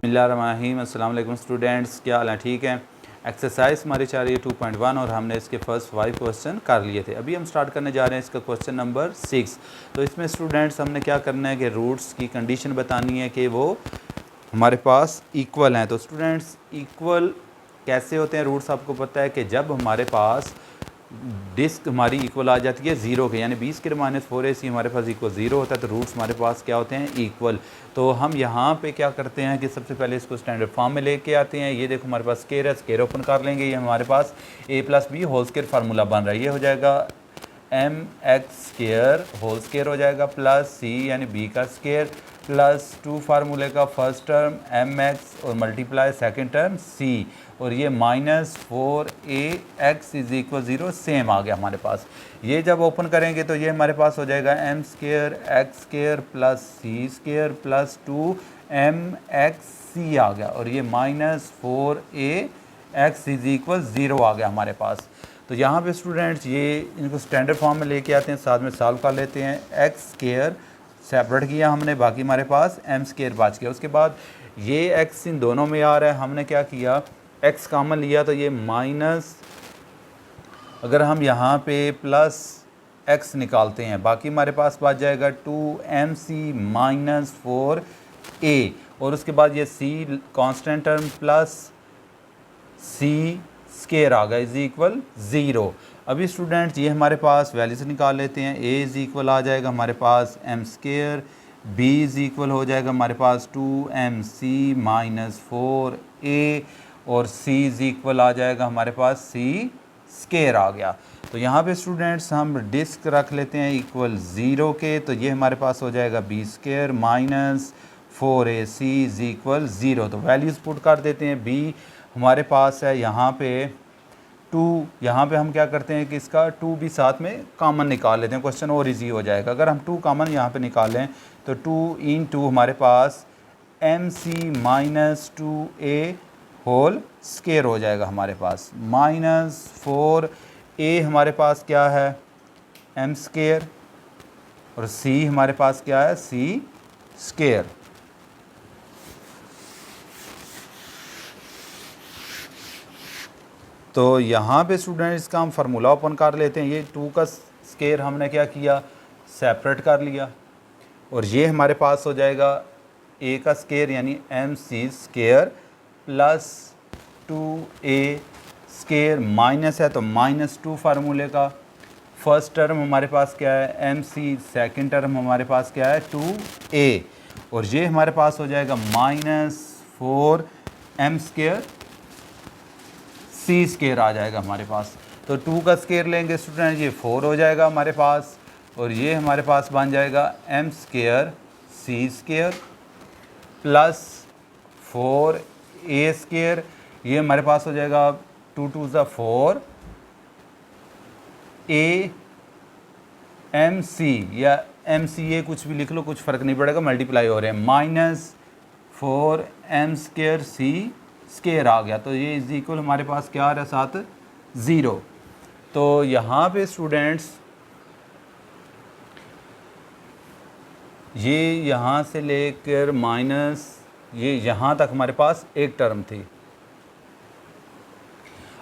बिस्मिल्लाहिर्रहमानिर्रहीम। अस्सलाम वालेकुम स्टूडेंट्स, क्या हाल है? ठीक है। एक्सरसाइज हमारी चाह रही है 2.1 और हमने इसके फर्स्ट 5 क्वेश्चन कर लिए थे। अभी हम स्टार्ट करने जा रहे हैं इसका क्वेश्चन नंबर 6। तो इसमें स्टूडेंट्स हमने क्या करना है कि रूट्स की कंडीशन बतानी है कि वो हमारे पास इक्वल हैं। तो स्टूडेंट्स इक्वल कैसे होते हैं रूट्स? आपको पता है कि जब हमारे पास डिस्क हमारी इक्वल आ जाती है ज़ीरो के, यानी 20 के -4ac हमारे पास इक्वल ज़ीरो होता है, तो रूट्स हमारे पास क्या होते हैं? इक्वल। तो हम यहाँ पे क्या करते हैं कि सबसे पहले इसको स्टैंडर्ड फॉर्म में लेके आते हैं। ये देखो हमारे पास स्केयर है, स्केयर ओपन कर लेंगे। ये हमारे पास a+b होल स्केयर फार्मूला बन रहा है। ये हो जाएगा mx स्केयर होल स्केयर हो जाएगा प्लस c यानी b का स्केयर प्लस 2 फार्मूले का फर्स्ट टर्म mx और मल्टीप्लाई सेकेंड टर्म c, और ये -4ax इज इक्वल 0 सेम आ गया हमारे पास। ये जब ओपन करेंगे तो ये हमारे पास हो जाएगा m square x square plus c square plus 2mxc आ गया, और ये -4ax इज इक्वल 0 आ गया हमारे पास। तो यहाँ पे स्टूडेंट्स ये इनको स्टैंडर्ड फॉर्म में लेके आते हैं, साथ में सॉल्व कर लेते हैं। x स्केयर सेपरेट किया हमने, बाकी हमारे पास m स्केयर बच गया। उसके बाद ये x इन दोनों में आ रहा है, हमने क्या किया x कॉमन लिया, तो ये माइनस, अगर हम यहाँ पे प्लस x निकालते हैं, बाकी हमारे पास बच जाएगा 2mc - 4a, और उसके बाद ये c constant term plus c square आ गया इज इक्वल 0। अभी स्टूडेंट्स ये हमारे पास वैल्यूज निकाल लेते हैं। a इज इक्वल आ जाएगा हमारे पास m square, b is equal हो जाएगा हमारे पास 2mc - 4a, और c इज इक्वल आ जाएगा हमारे पास c स्केयर आ गया। तो यहाँ पे स्टूडेंट्स हम डिस्क रख लेते हैं इक्वल 0 के, तो ये हमारे पास हो जाएगा b square minus 4ac is equal 0। तो वैल्यूज़ पुट कर देते हैं। b हमारे पास है यहाँ पे 2, यहाँ पे हम क्या करते हैं कि इसका 2 भी साथ में कॉमन निकाल लेते हैं, क्वेश्चन और इजी हो जाएगा। अगर हम 2 कॉमन यहाँ पे निकालें तो 2 इन 2 हमारे पास mc - 2a होल स्केयर हो जाएगा हमारे पास, -4a हमारे पास क्या है m स्केयर, और c हमारे पास क्या है c स्केयर। तो यहाँ पे स्टूडेंट इसका हम फार्मूला ओपन कर लेते हैं। ये 2 का स्केयर हमने क्या किया सेपरेट कर लिया, और ये हमारे पास हो जाएगा a का स्केयर यानी mc square plus 2a square, minus है तो -2 फार्मूले का फर्स्ट टर्म हमारे पास क्या है mc, सेकंड टर्म हमारे पास क्या है 2a, और ये हमारे पास हो जाएगा -4m स्केयर c स्केयर आ जाएगा हमारे पास। तो 2 का स्केयर लेंगे स्टूडेंट, ये 4 हो जाएगा हमारे पास, और ये हमारे पास बन जाएगा m square c square plus 4a square, ये हमारे पास हो जाएगा 2 2 ज़ा 4 a mc या mca कुछ भी लिख लो, कुछ फ़र्क नहीं पड़ेगा, मल्टीप्लाई हो रहे हैं, -4m स्केयर c स्केयर आ गया। तो ये इज इक्वल हमारे पास क्या आ रहा है साथ 0। तो यहाँ पे स्टूडेंट्स ये यहाँ से लेकर माइनस ये यहाँ तक हमारे पास एक टर्म थी।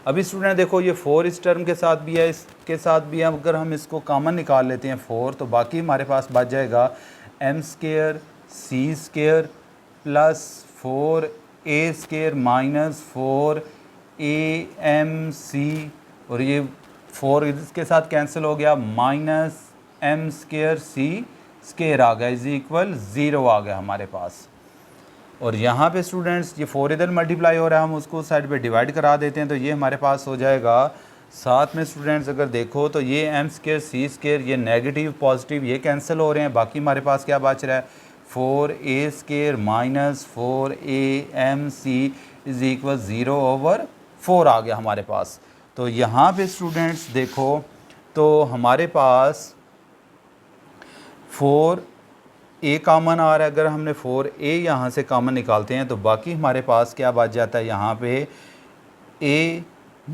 अभी स्टूडेंट देखो ये 4 इस टर्म के साथ भी है, इसके साथ भी है। अगर हम इसको कॉमन निकाल लेते हैं 4, तो बाकी हमारे पास बच जाएगा m square c square plus 4a square minus 4amc, और ये 4 इसके साथ कैंसिल हो गया, -m स्केयर c स्केयर आ गया इज इक्वल 0 आ गया हमारे पास। और यहाँ पे स्टूडेंट्स ये 4 इधर मल्टीप्लाई हो रहा है, हम उसको साइड पे डिवाइड करा देते हैं, तो ये हमारे पास हो जाएगा साथ में स्टूडेंट्स अगर देखो तो ये m स्केयर c स्केयर ये नेगेटिव पॉजिटिव ये कैंसिल हो रहे हैं, बाकी हमारे पास क्या बच रहा है 4a square minus 4amc is equal 0/4 आ गया हमारे पास। तो यहाँ पे स्टूडेंट्स देखो तो हमारे पास 4a कॉमन आ रहा है, अगर हमने 4a यहाँ से कॉमन निकालते हैं तो बाकी हमारे पास क्या बच जाता है यहाँ पे a -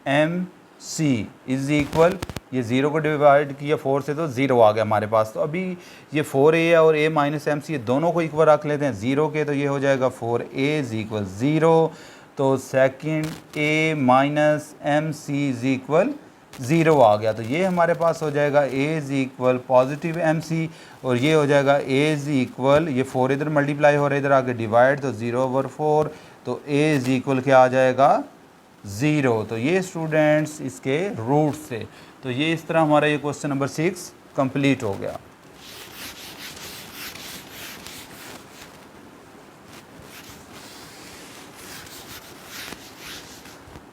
mc इज इक्वल ये 0 को डिवाइड किया 4 से तो 0 आ गया हमारे पास। तो अभी ये 4a और a माइनस एम सी, ये दोनों को इक्वल रख लेते हैं 0 के, तो ये हो जाएगा 4a इज इक्वल 0। तो second a minus M C is equal 0 आ गया। तो ये हमारे पास हो जाएगा a इज इक्वल पॉजिटिव एम सी, और ये हो जाएगा a इज इक्वल, ये 4 इधर मल्टीप्लाई हो रहा है, इधर आके डिवाइड, तो 0/4, तो a इज इक्वल क्या आ जाएगा 0। तो ये स्टूडेंट्स इसके रूट से, तो ये इस तरह हमारा ये क्वेश्चन नंबर 6 कंप्लीट हो गया।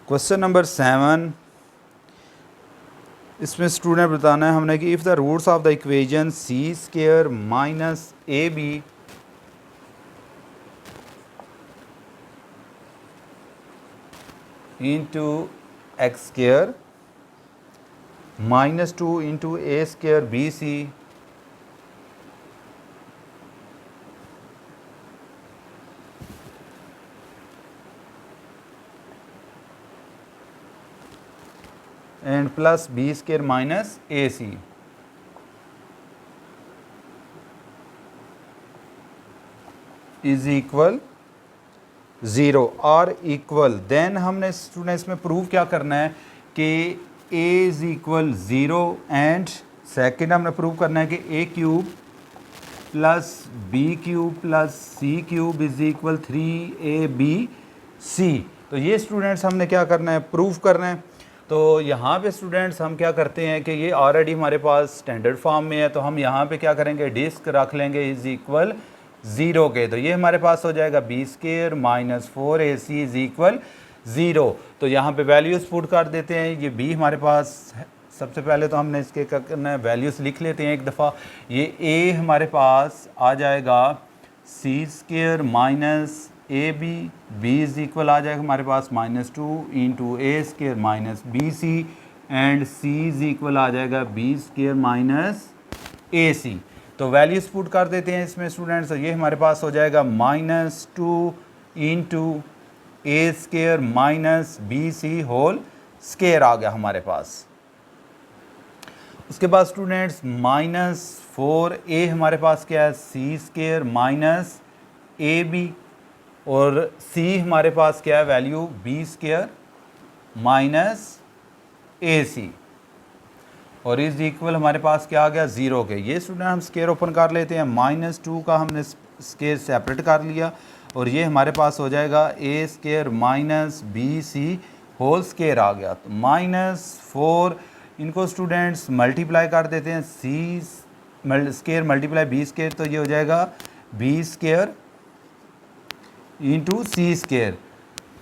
क्वेश्चन नंबर 7, इसमें स्टूडेंट बताना है हमने कि if the roots of the equation C square minus A B into X square -2 into A square B C and plus B square minus A C is equal 0 और equal, then हमने students में prove क्या करना है कि a is equal 0 and second हमने prove करना है कि a cube plus b cube plus c cube is equal 3abc। तो ये स्टूडेंट्स हमने क्या करना है, प्रूव करना है। तो यहाँ पे स्टूडेंट्स हम क्या करते हैं कि ये ऑलरेडी हमारे पास स्टैंडर्ड फॉर्म में है, तो हम यहाँ पे क्या करेंगे, डिस्क रख लेंगे इज इक्वल 0 के। तो ये हमारे पास हो जाएगा b square minus 4ac is equal 0। तो यहाँ पे वैल्यूज़ पुट कर देते हैं, ये b हमारे पास है। सबसे पहले तो हमने इसके करना वैल्यूज़ लिख लेते हैं एक दफ़ा। ये a हमारे पास आ जाएगा c square minus A B is equal आ जाएगा हमारे पास -2 into A square minus B C, and c is equal आ जाएगा b square minus A C. तो वैल्यूज पुट कर देते हैं इसमें स्टूडेंट्स। तो ये हमारे पास हो जाएगा -2 into A square minus B C whole square आ गया हमारे पास। उसके बाद स्टूडेंट्स -4a हमारे पास क्या है, c square minus A B, और c हमारे पास क्या है value, b square minus A C, और इज इक्वल हमारे पास क्या आ गया 0 के। ये स्टूडेंट हम स्क्वायर ओपन कर लेते हैं, -2 का हमने स्क्वायर सेपरेट कर लिया, और ये हमारे पास हो जाएगा a square minus B C whole square आ गया। तो -4 इनको स्टूडेंट्स मल्टीप्लाई कर देते हैं, c square multiply b square, तो ये हो जाएगा b स्क्वायर इंटू सी स्क्वायर।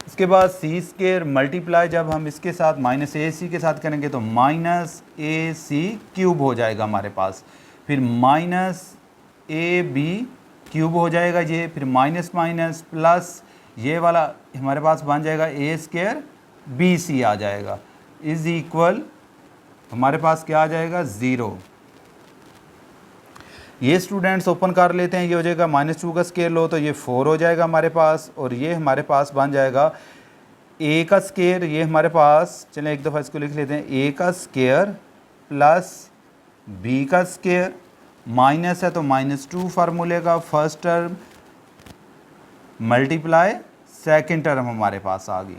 इसके बाद सी स्क्वायर मल्टीप्लाई जब हम इसके साथ माइनस ए सी के साथ करेंगे तो माइनस ए सी क्यूब हो जाएगा हमारे पास, फिर माइनस ए बी क्यूब हो जाएगा ये, फिर माइनस माइनस प्लस ये वाला हमारे पास बन जाएगा ए स्क्वायर बी सी आ जाएगा, इज इक्वल हमारे पास क्या आ जाएगा 0। ये स्टूडेंट्स ओपन कर लेते हैं, ये हो जाएगा -2 का स्केयर लो तो ये 4 हो जाएगा हमारे पास, और ये हमारे पास बन जाएगा a का स्केयर, ये हमारे पास, चलें एक दफ़ा इसको लिख लेते हैं, a का स्केयर प्लस b का स्केयर, माइनस है तो -2 फार्मूले का first term multiply second term हमारे पास आ गई,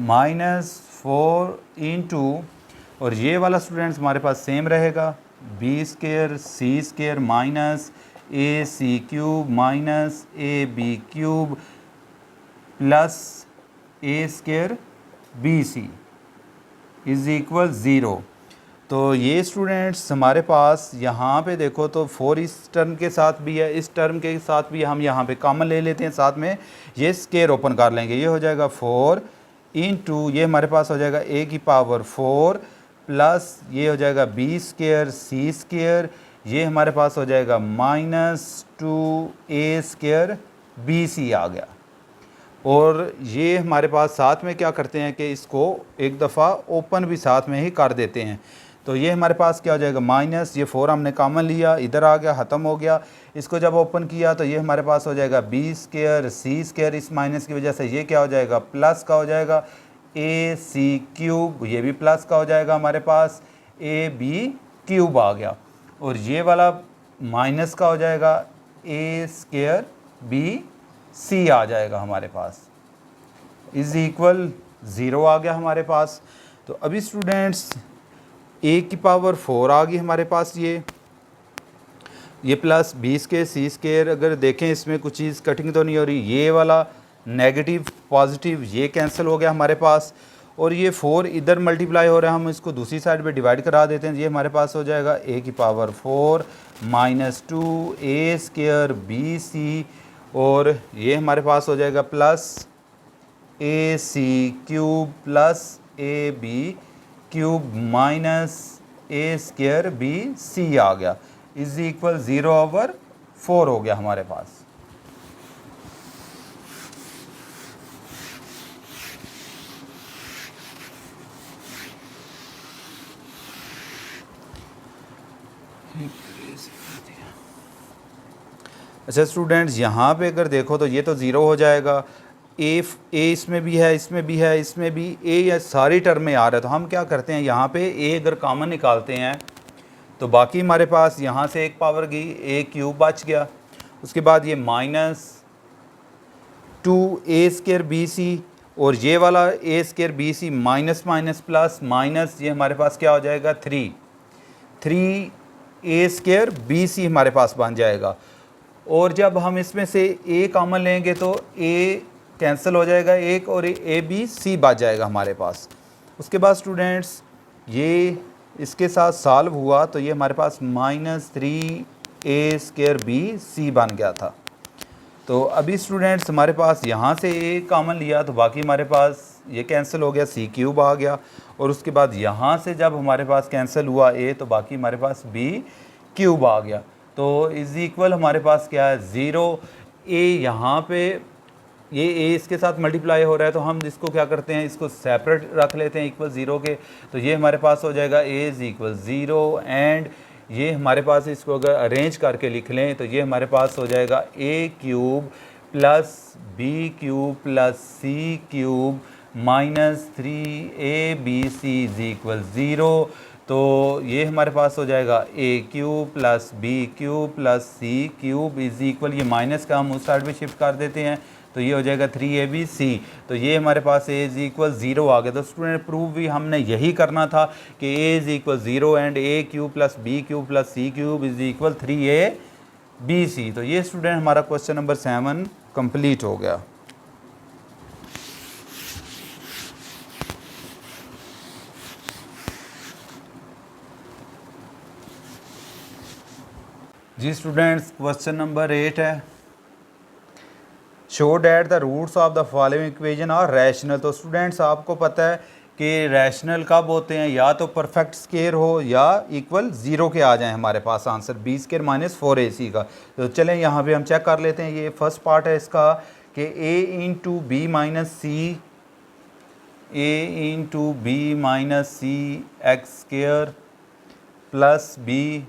-4 इंटू, और ये वाला स्टूडेंट्स हमारे पास सेम रहेगा, B square C square minus A C cube minus A B cube plus A square B C is equal 0। तो ये स्टूडेंट्स हमारे पास यहाँ पे देखो तो 4 इस टर्म के साथ भी है, इस टर्म के साथ भी हम यहाँ पे कॉमन ले लेते हैं, साथ में ये स्क्वायर ओपन कर लेंगे, ये हो जाएगा 4 इंटू, ये हमारे पास हो जाएगा a की पावर 4 प्लस ये हो जाएगा बी स्क्वायर सी स्क्वायर, ये हमारे पास हो जाएगा -2a स्क्वायर बी सी आ गया। और ये हमारे पास साथ में क्या करते हैं कि इसको एक दफ़ा ओपन भी साथ में ही कर देते हैं, तो ये हमारे पास क्या हो जाएगा माइनस, ये 4 हमने कॉमन लिया, इधर आ गया, ख़त्म हो गया। इसको जब ओपन किया तो ये हमारे पास हो जाएगा बी स्क्वायर सी स्क्वायर, इस माइनस की वजह से ये क्या हो जाएगा प्लस का हो जाएगा, ए सी क्यूब, ये भी प्लस का हो जाएगा हमारे पास, ए बी क्यूब आ गया, और ये वाला माइनस का हो जाएगा ए स्क्वायर बी सी आ जाएगा हमारे पास, इज इक्वल 0 आ गया हमारे पास। तो अभी स्टूडेंट्स ए की पावर 4 आ गई हमारे पास, ये plus B square C square, अगर देखें इसमें कुछ चीज़ कटिंग तो नहीं हो रही, ये वाला नेगेटिव पॉजिटिव ये कैंसिल हो गया हमारे पास, और ये 4 इधर मल्टीप्लाई हो रहा है, हम इसको दूसरी साइड पे डिवाइड करा देते हैं, ये हमारे पास हो जाएगा ए की power 4 minus 2 A square B C, और ये हमारे पास हो जाएगा plus A C cube plus A B cube minus A square B C आ गया, इज इक्वल 0/4 हो गया हमारे पास। अच्छा स्टूडेंट्स, यहाँ पे अगर देखो तो ये तो ज़ीरो हो जाएगा, ए इसमें भी है, इसमें भी है, इसमें भी ए, या सारी टर्म में आ रहा है, तो हम क्या करते हैं यहाँ पे ए अगर कॉमन निकालते हैं तो बाकी हमारे पास यहाँ से एक पावर गई, ए क्यूब बच गया, उसके बाद ये minus 2 A square B C, और ये वाला A square B C minus minus plus minus, ये हमारे पास क्या हो जाएगा 3 ए स्क्वायर बी सी हमारे पास बन जाएगा, और जब हम इसमें से ए कॉमन लेंगे तो ए कैंसिल हो जाएगा एक, और ए बी सी बच जाएगा हमारे पास। उसके बाद स्टूडेंट्स ये इसके साथ सॉल्व हुआ तो ये हमारे पास -3 ए स्क्वायर बी सी बन गया था। तो अभी स्टूडेंट्स हमारे पास यहाँ से ए कॉमन लिया तो बाकी हमारे पास ये कैंसिल हो गया, सी क्यूब आ गया, और उसके बाद यहाँ से जब हमारे पास कैंसिल हुआ ए तो बाकी हमारे पास बी क्यूब आ गया, तो इज इक्वल हमारे पास क्या है 0। ए यहाँ पे ये ए इसके साथ मल्टीप्लाई हो रहा है तो हम इसको क्या करते हैं, इसको सेपरेट रख लेते हैं इक्वल 0 के, तो ये हमारे पास हो जाएगा ए इज इक्वल 0, एंड ये हमारे पास इसको अगर अरेंज करके लिख लें तो ये हमारे पास हो जाएगा A cube plus B cube plus C cube -3 A B C is equal 0। तो ये हमारे पास हो जाएगा A cube plus B cube plus C cube is equal, ये माइनस का हम उस साइड पे शिफ्ट कर देते हैं तो ये हो जाएगा 3abc, तो ये हमारे पास ए इज इक्वल 0 आ गया। तो स्टूडेंट प्रूव भी हमने यही करना था कि A is equal 0 and A cube plus B cube plus C cube is equal 3abc। तो ये स्टूडेंट हमारा क्वेश्चन नंबर 7 कंप्लीट हो गया। जी स्टूडेंट्स, क्वेश्चन नंबर 8 है, show that the roots of the following equation are rational. तो स्टूडेंट्स आपको पता है कि रैशनल कब होते हैं, या तो परफेक्ट स्केयर हो या इक्वल 0 के आ जाए हमारे पास आंसर बी स्केयर -4ac का। तो चलें यहाँ पे हम चेक कर लेते हैं। ये फर्स्ट पार्ट है इसका कि a into B minus C X square plus B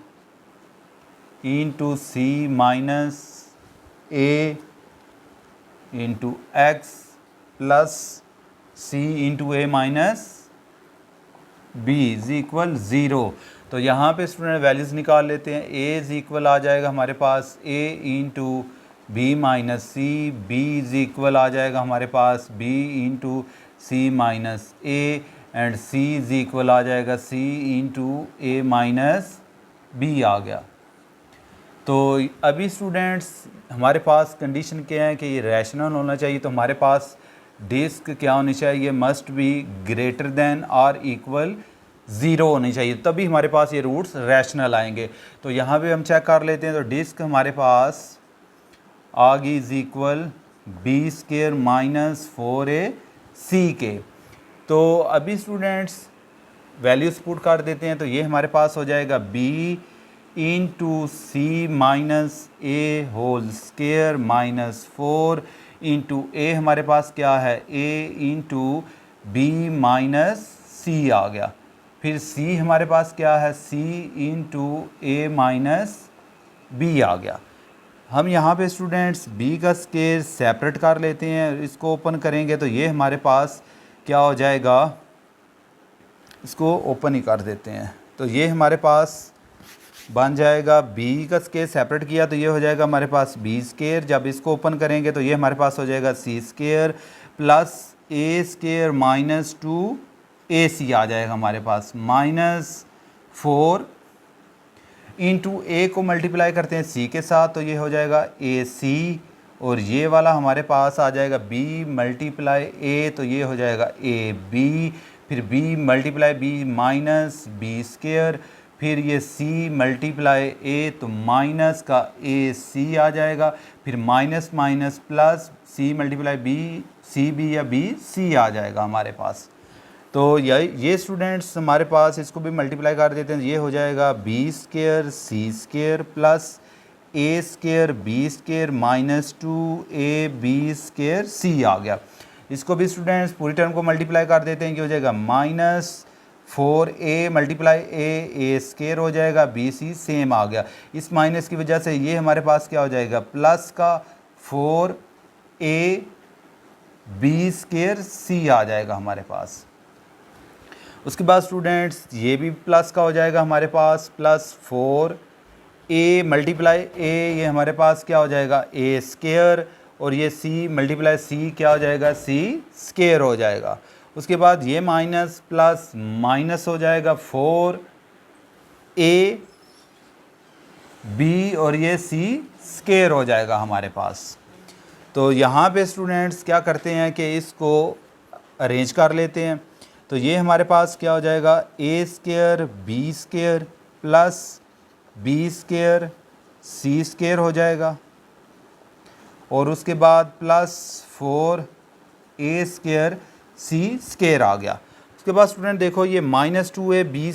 into C minus A into X plus C into A minus B is equal 0। तो यहाँ पे स्टूडेंट वैल्यूज़ निकाल लेते हैं। ए इज इक्वल आ जाएगा हमारे पास A into B minus C, B is equal आ जाएगा हमारे पास B into C minus A, and C is equal आ जाएगा C into A minus B आ गया। तो अभी स्टूडेंट्स हमारे पास कंडीशन क्या है कि ये रैशनल होना चाहिए, तो हमारे पास डिस्क क्या होनी चाहिए, मस्ट बी ग्रेटर देन और इक्वल 0 होनी चाहिए, तभी हमारे पास ये रूट्स रैशनल आएंगे। तो यहाँ पे हम चेक कर लेते हैं। तो डिस्क हमारे पास आ गई is equal B square minus 4ac के। तो अभी स्टूडेंट्स वैल्यूज पुट कर देते हैं। तो ये हमारे पास हो जाएगा बी इंटू सी माइनस ए होल स्केयर -4 इंटू ए हमारे पास क्या है ए इंटू बी माइनस सी आ गया। फिर सी हमारे पास क्या है सी इंटू ए माइनस बी आ गया। हम यहाँ पे स्टूडेंट्स बी का स्केयर सेपरेट कर लेते हैं, इसको ओपन करेंगे तो ये हमारे पास क्या हो जाएगा, इसको ओपन ही कर देते हैं, तो ये हमारे पास बन जाएगा बी का स्केयर सेपरेट किया तो ये हो जाएगा हमारे पास बी स्केयर। जब इसको ओपन करेंगे तो ये हमारे पास हो जाएगा सी square plus A square minus 2 A C आ जाएगा हमारे पास, -4 इंटू ए को मल्टीप्लाई करते हैं सी के साथ तो ये हो जाएगा ए सी, और ये वाला हमारे पास आ जाएगा बी मल्टीप्लाई ए तो ये हो जाएगा ए बी, फिर B multiply B minus B square, फिर ये सी मल्टीप्लाई ए तो माइनस का ए सी आ जाएगा, फिर minus minus plus C multiply B C B या बी सी आ जाएगा हमारे पास। तो ये स्टूडेंट्स हमारे पास इसको भी मल्टीप्लाई कर देते हैं, ये हो जाएगा B square C square plus A square B square minus 2 A B square C आ गया। इसको भी स्टूडेंट्स पूरी टर्म को मल्टीप्लाई कर देते हैं कि हो जाएगा -4a मल्टीप्लाई ए स्केयर हो जाएगा बी सी सेम आ गया। इस माइनस की वजह से ये हमारे पास क्या हो जाएगा प्लस का 4a बी स्केयर सी आ जाएगा हमारे पास। उसके बाद स्टूडेंट्स ये भी प्लस का हो जाएगा हमारे पास प्लस 4a मल्टीप्लाई ए, ये हमारे पास क्या हो जाएगा ए स्केयर, और ये सी मल्टीप्लाई सी क्या हो जाएगा सी स्केयर हो जाएगा। उसके बाद ये माइनस प्लस माइनस हो जाएगा 4a बी और ये सी स्केयर हो जाएगा हमारे पास। तो यहाँ पे स्टूडेंट्स क्या करते हैं कि इसको अरेंज कर लेते हैं। तो ये हमारे पास क्या हो जाएगा A square B square plus B square C square हो जाएगा, और उसके बाद plus 4a square C square आ गया। उसके बाद स्टूडेंट देखो ये -2a बी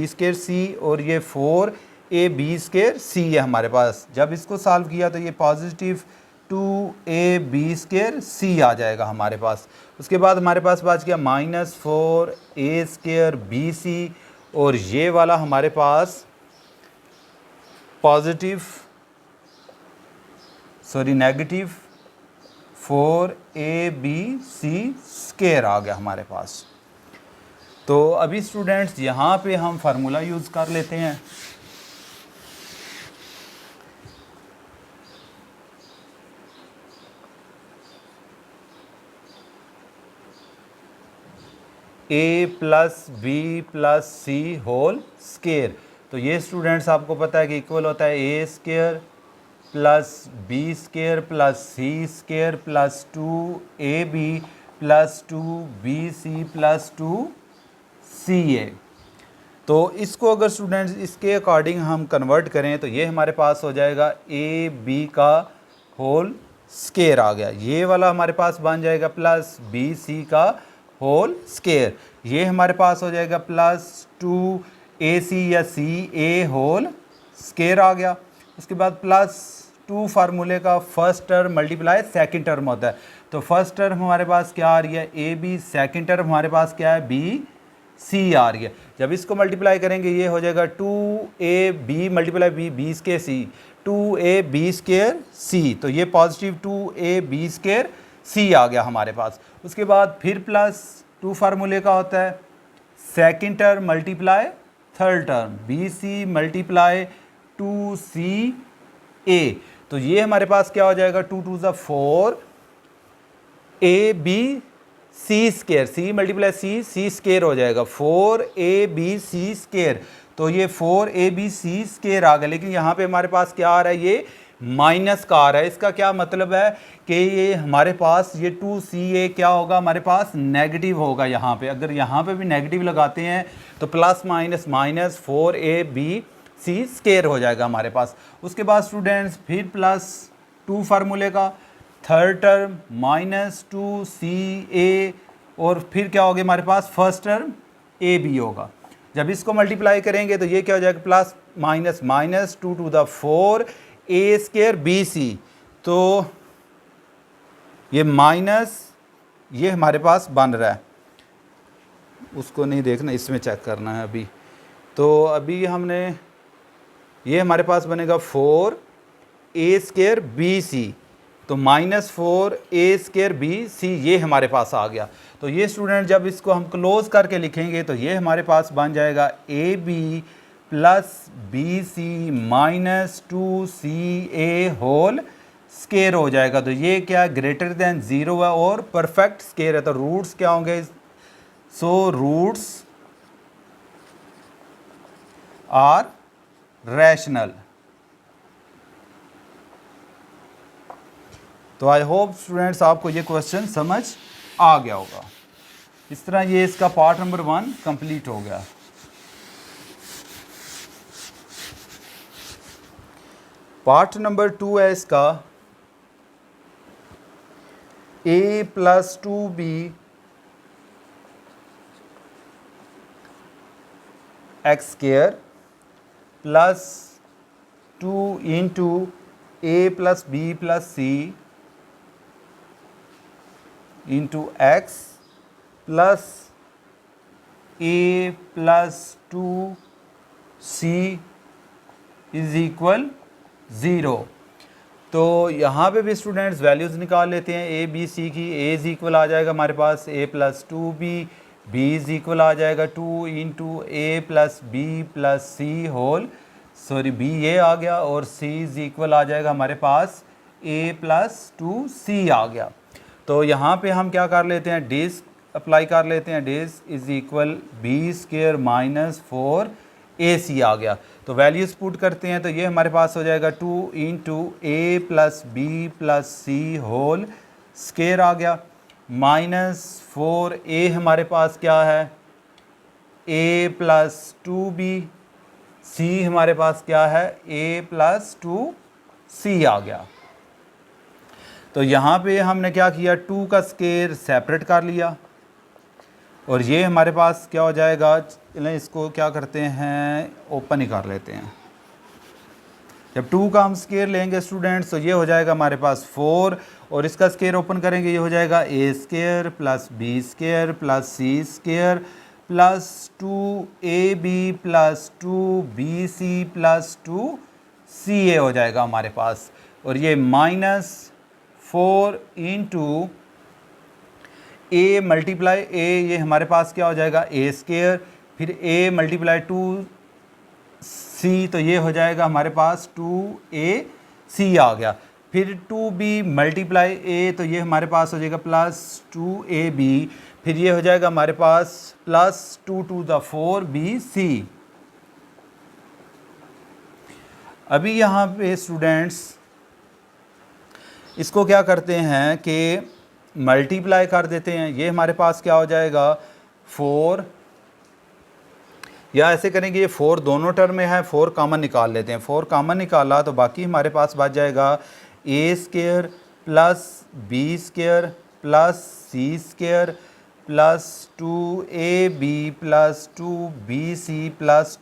स्केयर सी और ये 4a बी स्केयर सी है हमारे पास। जब इसको सॉल्व किया तो ये positive 2a B square C आ जाएगा हमारे पास। उसके बाद हमारे पास बच गया -4a स्केयर बी सी, और ये वाला हमारे पास negative 4a B C square आ गया हमारे पास। तो अभी स्टूडेंट्स यहाँ पे हम फार्मूला यूज़ कर लेते हैं। a plus B plus C whole square, तो ये स्टूडेंट्स आपको पता है कि इक्वल होता है A square plus B square plus C square plus 2ab plus 2bc plus 2ca। तो इसको अगर स्टूडेंट्स इसके अकॉर्डिंग हम कन्वर्ट करें तो ये हमारे पास हो जाएगा ए बी का होल स्केयर आ गया। ये वाला हमारे पास बन जाएगा प्लस बी सी का होल स्केयर, ये हमारे पास हो जाएगा प्लस 2ac या ca होल स्केयर आ गया। उसके बाद प्लस 2 फार्मूले का first term multiply second term होता है। तो फर्स्ट टर्म हमारे पास क्या आ रही है ए बी, सेकंड टर्म हमारे पास क्या है बी सी आ रही है। जब इसको मल्टीप्लाई करेंगे ये हो जाएगा 2ab multiply B B square C 2ab square C, तो ये पॉजिटिव 2ab स्केयर सी आ गया हमारे पास। उसके बाद फिर प्लस 2 फार्मूले का होता है second term multiply third term B C multiply 2ca, तो ये हमारे पास क्या हो जाएगा 2 2 4 a b c square C multiply C square हो जाएगा 4ab c स्केयर, तो ये 4ab c स्केयर आ गया। लेकिन यहाँ पे हमारे पास क्या आ रहा है ये माइनस का आ रहा है। इसका क्या मतलब है कि ये हमारे पास ये 2ca क्या होगा हमारे पास नेगेटिव होगा। यहाँ पे अगर यहाँ पे भी नेगेटिव लगाते हैं तो plus minus minus 4ab c square हो जाएगा हमारे पास। उसके बाद स्टूडेंट्स फिर प्लस 2 फार्मूले का थर्ड टर्म -2ca, और फिर क्या होगा हमारे पास फर्स्ट टर्म ab होगा। जब इसको मल्टीप्लाई करेंगे तो ये क्या हो जाएगा plus minus minus 2 to the 4 a square B C, तो ये माइनस ये हमारे पास बन रहा है, उसको नहीं देखना इसमें चेक करना है अभी। तो अभी हमने ये हमारे पास बनेगा 4a स्केयर बी सी तो -4a²bc ये हमारे पास आ गया। तो ये स्टूडेंट जब इसको हम क्लोज करके लिखेंगे तो ये हमारे पास बन जाएगा ab + bc - 2ca whole square हो जाएगा। तो ये क्या ग्रेटर देन 0 है और परफेक्ट स्केयर है। तो रूट्स क्या होंगे? So roots are rational. तो आई होप स्टूडेंट्स आपको ये क्वेश्चन समझ आ गया होगा। इस तरह ये इसका पार्ट नंबर 1 कंप्लीट हो गया। पार्ट नंबर 2 है इसका a + 2b x² + 2 into a + b + c into x plus a plus 2c is equal 0। तो यहाँ पे भी स्टूडेंट्स वैल्यूज़ निकाल लेते हैं a b c की। a इज इक्वल आ जाएगा हमारे पास a + 2b, b is equal आ जाएगा 2 into a + b + c whole b ये आ गया और c इज इक्वल आ जाएगा हमारे पास a + 2c आ गया। तो यहाँ पे हम क्या कर लेते हैं? डिस अप्लाई कर लेते हैं। Dish is equal b² - 4ac आ गया। तो वैल्यूज पुट करते हैं तो ये हमारे पास हो जाएगा 2 into a + b + c whole square आ गया -4a हमारे पास क्या है? a + 2b, c हमारे पास क्या है? a + 2c आ गया। तो यहाँ पे हमने क्या किया? 2 का स्केयर सेपरेट कर लिया और ये हमारे पास क्या हो जाएगा? चलें इसको क्या करते हैं, ओपन ही कर लेते हैं। जब 2 का हम स्केयर लेंगे स्टूडेंट्स तो ये हो जाएगा हमारे पास 4 और इसका स्केयर ओपन करेंगे ये हो जाएगा a² + b² + c² + 2ab + 2bc + 2ca हो जाएगा हमारे पास। और ये -4 into a × a ये हमारे पास क्या हो जाएगा? a², फिर a × 2c तो ये हो जाएगा हमारे पास 2ac आ गया। फिर 2b × a तो ये हमारे पास हो जाएगा +2ab, फिर ये हो जाएगा हमारे पास +2 to the 4bc। अभी यहाँ पे स्टूडेंट्स इसको क्या करते हैं कि मल्टीप्लाई कर देते हैं। ये हमारे पास क्या हो जाएगा? 4, या ऐसे करेंगे ये 4 दोनों टर्म में है, 4 कॉमन निकाल लेते हैं। 4 कॉमन निकाला तो बाकी हमारे पास बच जाएगा a² + b² + c² + 2ab + 2bc +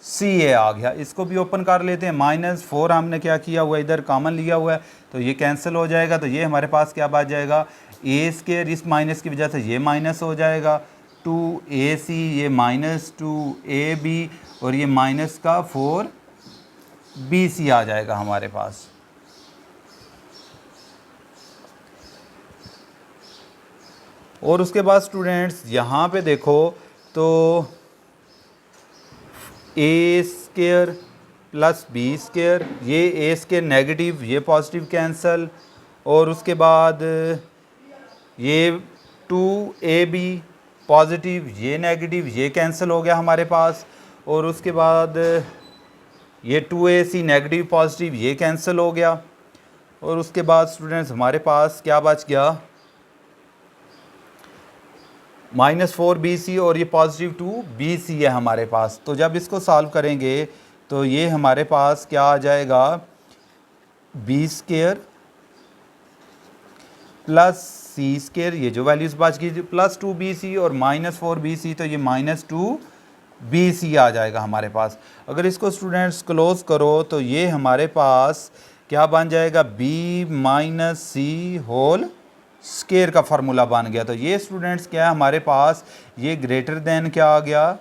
2ca आ गया। इसको भी ओपन कर लेते हैं। -4 हमने क्या किया हुआ है? इधर कॉमन लिया हुआ है तो ये कैंसिल हो जाएगा। तो ये हमारे पास क्या बच जाएगा? a², इस माइनस की वजह से ये माइनस हो जाएगा, 2ac, ये -2ab और ये माइनस का 4bc आ जाएगा हमारे पास। और उसके बाद स्टूडेंट्स यहाँ पे देखो तो a² + b², ये a² नेगेटिव, ये पॉजिटिव कैंसल। और उसके बाद ये 2ab पॉजिटिव, ये नेगेटिव, ये कैंसिल हो गया हमारे पास। और उसके बाद ये 2ac नेगेटिव पॉजिटिव, ये कैंसिल हो गया। और उसके बाद स्टूडेंट्स हमारे पास क्या बच गया? -4bc और ये +2 2bc है हमारे पास। तो जब इसको सॉल्व करेंगे तो ये हमारे पास क्या आ जाएगा? b² + c², ये जो वैल्यूज़ बच गई थी, +2bc और -4bc तो ये -2bc आ जाएगा हमारे पास। अगर इसको स्टूडेंट्स क्लोज करो तो ये हमारे पास क्या बन जाएगा? b - c होल स्केयर का फार्मूला बन गया। तो ये स्टूडेंट्स क्या है हमारे पास? ये ग्रेटर देन क्या आ गया?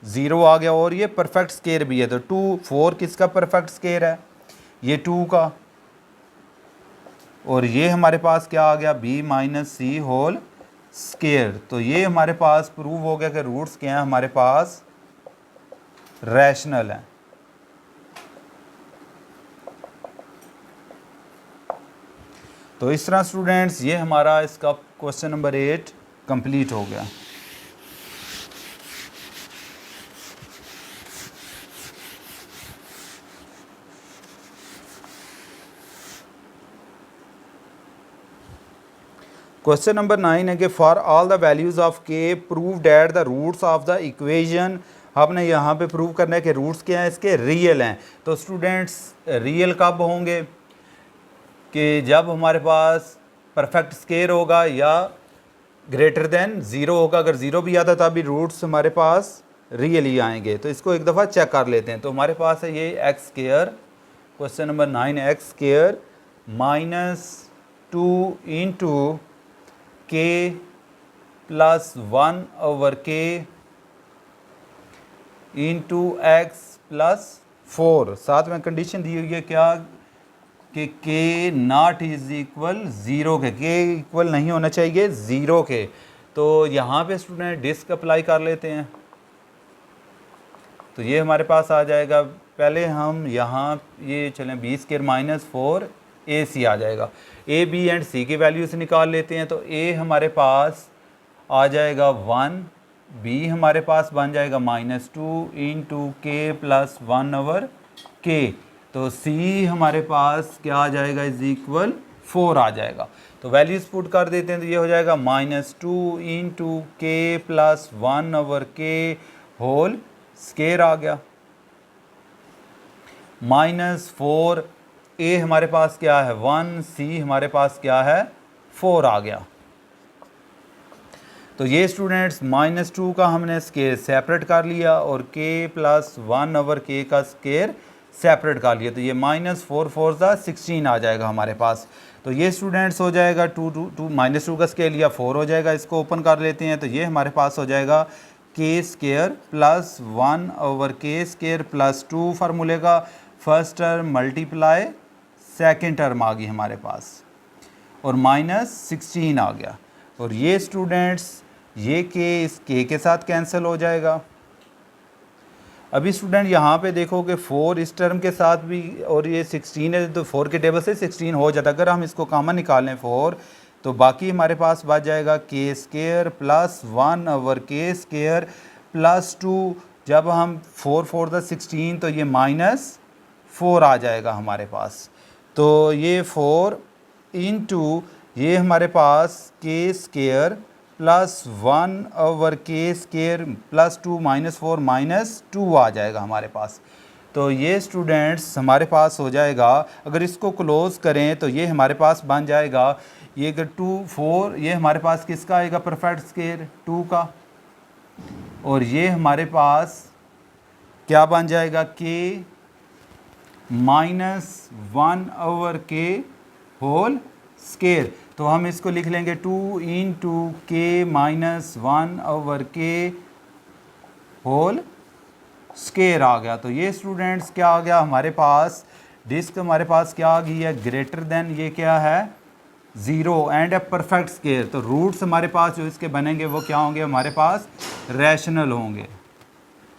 0 आ गया और ये परफेक्ट स्केयर भी है। तो 4 किसका परफेक्ट स्केयर है? ये 2 का। और ये हमारे पास क्या आ गया, b माइनस सी होल स्केयर। तो ये हमारे पास प्रूव हो गया कि रूट्स क्या हैं हमारे पास, रैशनल हैं। तो इस तरह स्टूडेंट्स ये हमारा इसका क्वेश्चन नंबर 8 कंप्लीट हो गया। क्वेश्चन नंबर 9 है कि for all the values of K prove that the roots of the equation. हमने यहाँ पे प्रूव करना है कि रूट्स क्या हैं इसके, रियल हैं। तो स्टूडेंट्स रियल कब होंगे, कि जब हमारे पास परफेक्ट स्केयर होगा या ग्रेटर देन ज़ीरो होगा। अगर ज़ीरो भी आता तब भी रूट्स हमारे पास रियल ही आएंगे। तो इसको एक दफ़ा चेक कर लेते हैं। तो हमारे पास है ये x square, question number 9 x square minus 2 into के प्लस 1 ओवर के इंटू एक्स प्लस 4। साथ में कंडीशन दी हुई है क्या, कि के नॉट इज इक्वल ज़ीरो के इक्वल नहीं होना चाहिए ज़ीरो के। तो यहाँ पे स्टूडेंट डिस्क अप्लाई कर लेते हैं। तो ये हमारे पास आ जाएगा, पहले हम यहाँ ये चलें B square minus 4 A C आ जाएगा। ए बी एंड सी की वैल्यूज निकाल लेते हैं। तो ए हमारे पास आ जाएगा 1, बी हमारे पास बन जाएगा माइनस 2 इंटू के प्लस 1 ओवर के। तो सी हमारे पास क्या आ जाएगा, इज इक्वल 4 आ जाएगा। तो वैल्यूज पुट कर देते हैं। तो ये हो जाएगा माइनस 2 इंटू के प्लस 1 ओवर के होल स्केयर आ गया, माइनस 4 ए हमारे पास क्या है 1, सी हमारे पास क्या है 4 आ गया। तो ये स्टूडेंट्स माइनस 2 का हमने स्केयर सेपरेट कर लिया और के प्लस 1 ओवर के का स्केयर सेपरेट कर लिया। तो ये माइनस 4 4 16 आ जाएगा हमारे पास। तो ये स्टूडेंट्स हो जाएगा 2 माइनस 2 का स्केयर लिया 4 हो जाएगा। इसको ओपन कर लेते हैं। तो ये हमारे पास हो जाएगा K square plus 1 over K square plus 2 फार्मूले का first term multiply second term आ गई हमारे पास और माइनस 16 आ गया। और ये स्टूडेंट्स ये के इस के साथ कैंसिल हो जाएगा। अभी स्टूडेंट यहाँ पे देखो कि 4 इस टर्म के साथ भी और ये 16 है, तो 4 के टेबल से 16 हो जाता। अगर हम इसको कॉमन निकालें 4, तो बाकी हमारे पास बच जाएगा K square plus 1 over K square plus 2। जब हम 4 4 16 तो ये माइनस 4 आ जाएगा हमारे पास। तो ये 4 इंटू ये हमारे पास के square plus 1 over K square plus 2 minus 4 minus 2 आ जाएगा हमारे पास। तो ये स्टूडेंट्स हमारे पास हो जाएगा। अगर इसको क्लोज़ करें तो ये हमारे पास बन जाएगा, ये अगर 2 4 ये हमारे पास किसका आएगा परफेक्ट स्केयर 2 का, और ये हमारे पास क्या बन जाएगा के माइनस 1 ओवर के होल स्केयर। तो हम इसको लिख लेंगे 2 इंटू के माइनस 1 ओवर के होल स्केयर आ गया। तो ये स्टूडेंट्स क्या आ गया हमारे पास, डिस्क हमारे पास क्या आ गई है ग्रेटर देन ये क्या है 0 एंड ए परफेक्ट स्केयर। तो रूट्स हमारे पास जो इसके बनेंगे वो क्या होंगे हमारे पास, रैशनल होंगे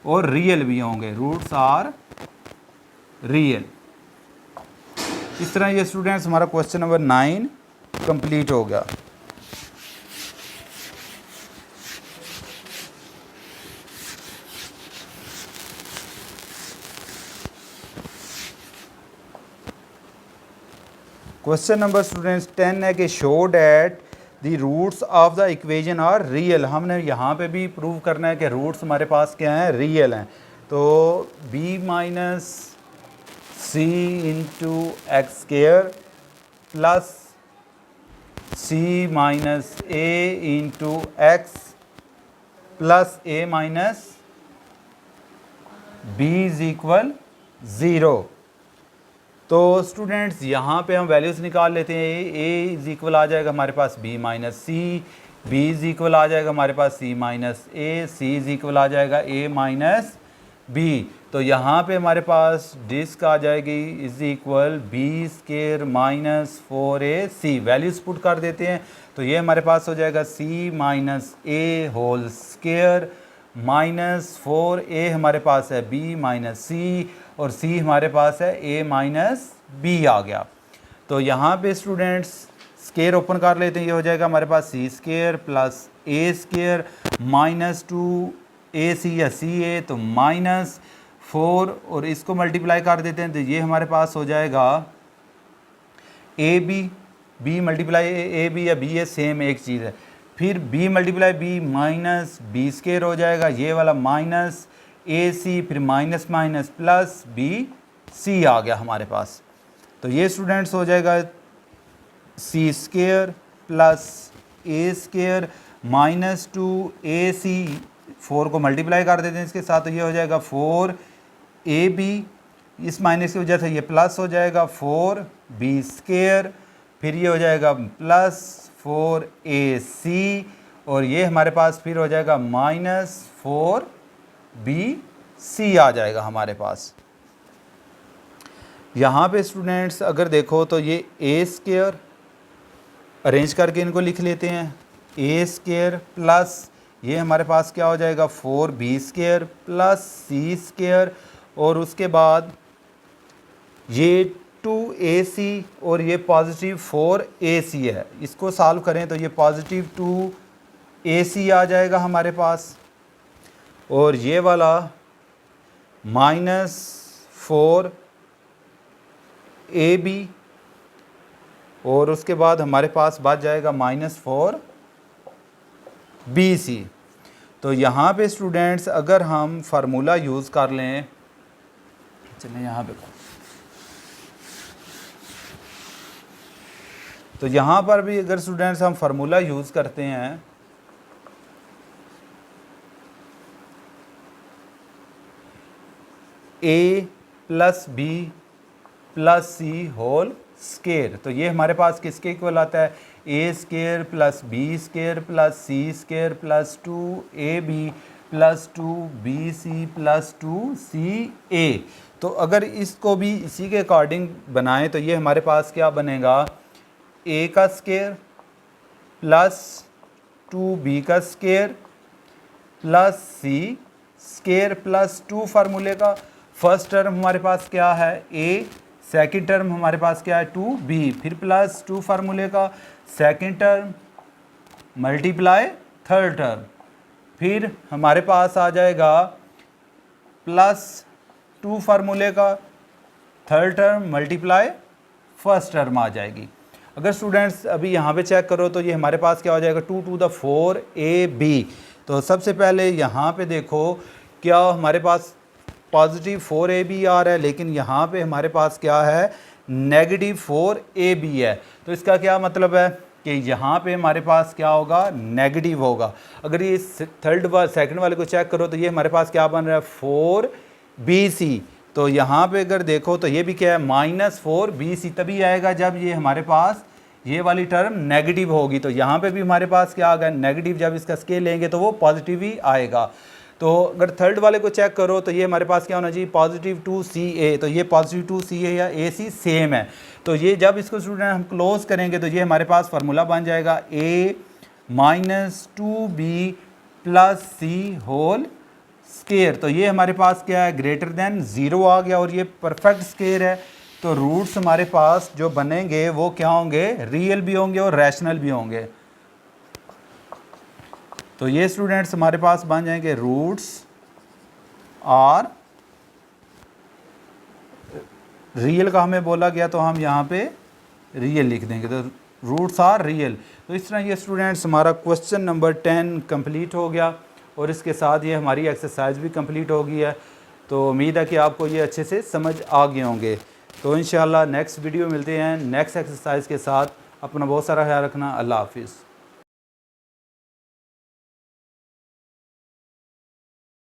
और रियल भी होंगे। Roots are real. इस तरह ये स्टूडेंट्स हमारा क्वेश्चन नंबर 9 कंप्लीट हो गया। क्वेश्चन नंबर स्टूडेंट्स 10 है कि show that the roots of the equation are real. हमने यहाँ पे भी प्रूव करना है कि रूट्स हमारे पास क्या हैं, रियल हैं। तो b minus C into X square plus C minus A into X plus A minus B is equal 0। तो स्टूडेंट्स यहाँ पे हम वैल्यूज़ निकाल लेते हैं। ए इज इक्वल आ जाएगा हमारे पास b minus C, B is equal आ जाएगा हमारे पास c minus A, C is equal आ जाएगा a माइनस बी। तो यहाँ पे हमारे पास डिस्क आ जाएगी is equal B square minus 4ac। Values put कर देते हैं तो ये हमारे पास हो जाएगा c माइनस ए होल स्केयर माइनस 4a हमारे पास है b माइनस c और c हमारे पास है a माइनस b आ गया। तो यहाँ पे स्टूडेंट्स स्केयर ओपन कर लेते हैं, ये हो जाएगा हमारे पास c square plus a square minus 2ac या ca तो माइनस 4 और इसको मल्टीप्लाई कर देते हैं तो ये हमारे पास हो जाएगा b मल्टीप्लाई ab या b है सेम एक चीज़ है, फिर b multiply b minus b square हो जाएगा, ये वाला माइनस ac फिर minus minus plus b c आ गया हमारे पास। तो ये स्टूडेंट्स हो जाएगा c square plus a square minus 2ac 4 को मल्टीप्लाई कर देते हैं इसके साथ तो ये हो जाएगा 4ab, इस माइनस की वजह से ये प्लस हो जाएगा 4b स्केयर, फिर ये हो जाएगा प्लस 4ac और ये हमारे पास फिर हो जाएगा माइनस 4bc आ जाएगा हमारे पास। यहाँ पे स्टूडेंट्स अगर देखो तो ये a स्केयर अरेंज करके इनको लिख लेते हैं, a स्केयर प्लस ये हमारे पास क्या हो जाएगा 4b square plus c square और उसके बाद ये 2ac और ये पॉजिटिव 4ac है, इसको सॉल्व करें तो ये पॉजिटिव 2ac आ जाएगा हमारे पास और ये वाला माइनस 4ab और उसके बाद हमारे पास बच जाएगा माइनस 4bc। तो यहाँ पे स्टूडेंट्स अगर हम फार्मूला यूज़ कर लें, चलें यहाँ पे, तो यहाँ पर भी अगर स्टूडेंट्स हम फार्मूला यूज़ करते हैं a plus b plus c whole square, तो ये हमारे पास किसके इक्वल आता है a square plus b square plus c square plus 2ab plus 2bc plus 2ca। तो अगर इसको भी इसी के अकॉर्डिंग बनाएं तो ये हमारे पास क्या बनेगा a का स्केयर प्लस 2b का square plus c square plus 2 फार्मूले का फर्स्ट टर्म हमारे पास क्या है a, सेकंड टर्म हमारे पास क्या है 2b, फिर प्लस 2 फार्मूले का second term multiply third term, फिर हमारे पास आ जाएगा प्लस 2 फार्मूले का third term multiply first term आ जाएगी। अगर स्टूडेंट्स अभी यहाँ पे चेक करो तो ये हमारे पास क्या हो जाएगा 2 to the 4ab। तो सबसे पहले यहाँ पे देखो क्या हमारे पास पॉजिटिव 4ab आ रहा है लेकिन यहाँ पे हमारे पास क्या है नेगेटिव 4ab है, तो इसका क्या मतलब है कि यहाँ पे हमारे पास क्या होगा नेगेटिव होगा। अगर ये सेकंड वाले को चेक करो तो ये हमारे पास क्या बन रहा है 4bc, तो यहाँ पे अगर देखो तो ये भी क्या है माइनस 4bc तभी आएगा जब ये हमारे पास ये वाली टर्म नेगेटिव होगी। तो यहाँ पे भी हमारे पास क्या आ गया नेगेटिव, जब इसका स्केल लेंगे तो वो पॉजिटिव ही आएगा। तो अगर थर्ड वाले को चेक करो तो ये हमारे पास क्या होना चाहिए पॉजिटिव 2ca, तो ये पॉजिटिव 2ca या ac सेम है। तो ये जब इसको स्टूडेंट हम क्लोज करेंगे तो ये हमारे पास फार्मूला बन जाएगा a minus 2b plus c whole square. तो ये हमारे पास क्या है ग्रेटर देन 0 आ गया और ये परफेक्ट स्केयर है। तो रूट्स हमारे पास जो बनेंगे वो क्या होंगे रियल भी होंगे और रैशनल भी होंगे। तो ये स्टूडेंट्स हमारे पास बन जाएंगे रूट्स आर रियल का हमें बोला गया तो हम यहाँ पे रियल लिख देंगे, तो रूट्स आर रियल। तो इस तरह ये स्टूडेंट्स हमारा क्वेश्चन नंबर 10 कंप्लीट हो गया और इसके साथ ये हमारी एक्सरसाइज भी कंप्लीट हो गई है। तो उम्मीद है कि आपको ये अच्छे से समझ आ गए होंगे। तो इंशाल्लाह नेक्स्ट वीडियो मिलते हैं नेक्स्ट एक्सरसाइज के साथ। अपना बहुत सारा ख्याल रखना। अल्लाह हाफिज़।